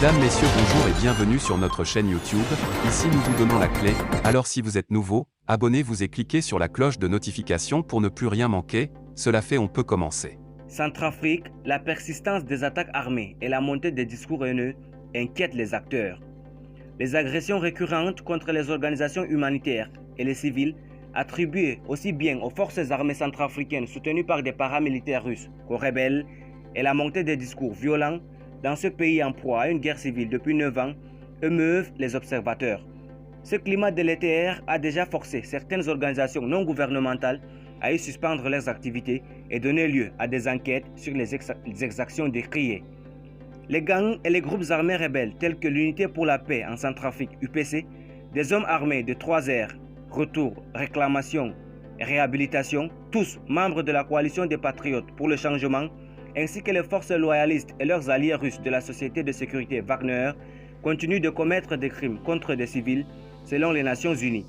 Mesdames, Messieurs, bonjour et bienvenue sur notre chaîne YouTube. Ici nous vous donnons la clé, alors si vous êtes nouveau, abonnez-vous et cliquez sur la cloche de notification pour ne plus rien manquer. Cela fait, on peut commencer. Centrafrique, la persistance des attaques armées et la montée des discours haineux inquiètent les acteurs. Les agressions récurrentes contre les organisations humanitaires et les civils, attribuées aussi bien aux forces armées centrafricaines soutenues par des paramilitaires russes qu'aux rebelles, et la montée des discours violents dans ce pays en proie à une guerre civile depuis 9 ans, émeuvent les observateurs. Ce climat délétère a déjà forcé certaines organisations non gouvernementales à y suspendre leurs activités et donner lieu à des enquêtes sur les exactions décriées. Les gangs et les groupes armés rebelles tels que l'Unité pour la paix en Centrafrique, UPC, des hommes armés de 3 R, Retour, Réclamation et Réhabilitation, tous membres de la coalition des patriotes pour le changement, ainsi que les forces loyalistes et leurs alliés russes de la société de sécurité Wagner, continuent de commettre des crimes contre des civils selon les Nations Unies.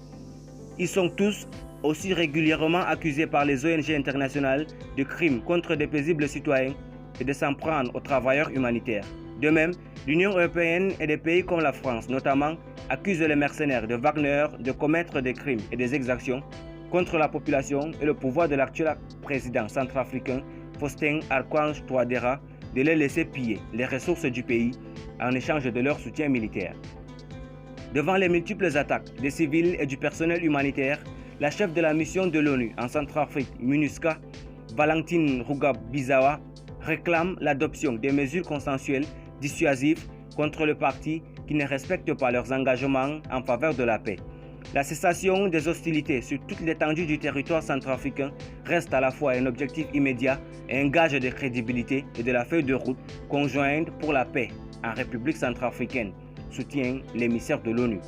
Ils sont tous aussi régulièrement accusés par les ONG internationales de crimes contre des paisibles citoyens et de s'en prendre aux travailleurs humanitaires. De même, l'Union européenne et des pays comme la France notamment accusent les mercenaires de Wagner de commettre des crimes et des exactions contre la population et le pouvoir de l'actuel président centrafricain Faustin Archange Touadéra de les laisser piller les ressources du pays en échange de leur soutien militaire. Devant les multiples attaques des civils et du personnel humanitaire, la chef de la mission de l'ONU en Centrafrique, MINUSCA, Valentine Rugabizawa, réclame l'adoption des mesures consensuelles dissuasives contre le parti qui ne respecte pas leurs engagements en faveur de la paix. La cessation des hostilités sur toute l'étendue du territoire centrafricain reste à la fois un objectif immédiat et un gage de crédibilité et de la feuille de route conjointe pour la paix en République centrafricaine, soutient l'émissaire de l'ONU.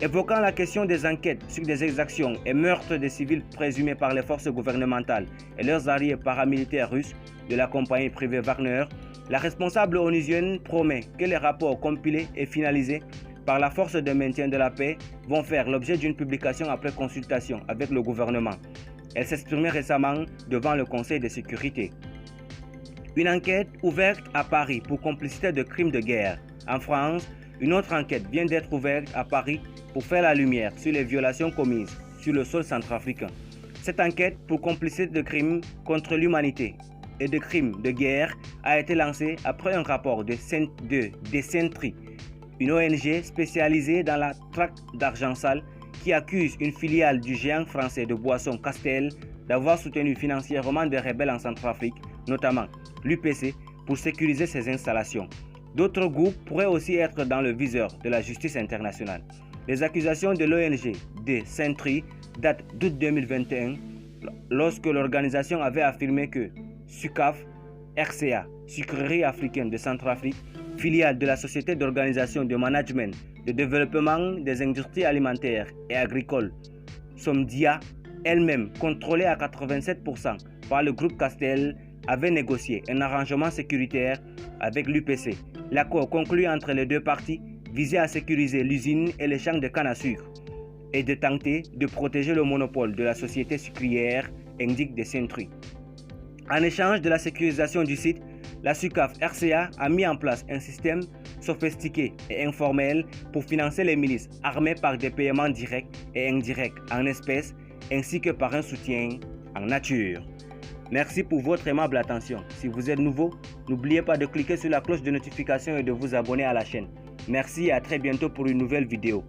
Évoquant la question des enquêtes sur des exactions et meurtres de civils présumés par les forces gouvernementales et leurs alliés paramilitaires russes de la compagnie privée Wagner, la responsable onusienne promet que les rapports compilés et finalisés par la force de maintien de la paix vont faire l'objet d'une publication après consultation avec le gouvernement. Elle s'exprimait récemment devant le Conseil de sécurité. Une enquête ouverte à Paris pour complicité de crimes de guerre. En France, une autre enquête vient d'être ouverte à Paris pour faire la lumière sur les violations commises sur le sol centrafricain. Cette enquête pour complicité de crimes contre l'humanité et de crimes de guerre a été lancée après un rapport de Descentry, une ONG spécialisée dans la traque d'argent sale qui accuse une filiale du géant français de boissons Castel d'avoir soutenu financièrement des rebelles en Centrafrique, notamment l'UPC, pour sécuriser ses installations. D'autres groupes pourraient aussi être dans le viseur de la justice internationale. Les accusations de l'ONG Descentry datent d'août 2021, lorsque l'organisation avait affirmé que SUCAF, RCA, Sucrerie africaine de Centrafrique, filiale de la Société d'organisation de management de développement des industries alimentaires et agricoles, SOMDIA, elle-même contrôlée à 87% par le groupe Castel, avait négocié un arrangement sécuritaire avec l'UPC. L'accord conclu entre les deux parties visait à sécuriser l'usine et les champs de canne à sucre et de tenter de protéger le monopole de la société sucrière, indique Descentry. En échange de la sécurisation du site, la SUCAF RCA a mis en place un système sophistiqué et informel pour financer les milices armées par des paiements directs et indirects en espèces ainsi que par un soutien en nature. Merci pour votre aimable attention. Si vous êtes nouveau, n'oubliez pas de cliquer sur la cloche de notification et de vous abonner à la chaîne. Merci et à très bientôt pour une nouvelle vidéo.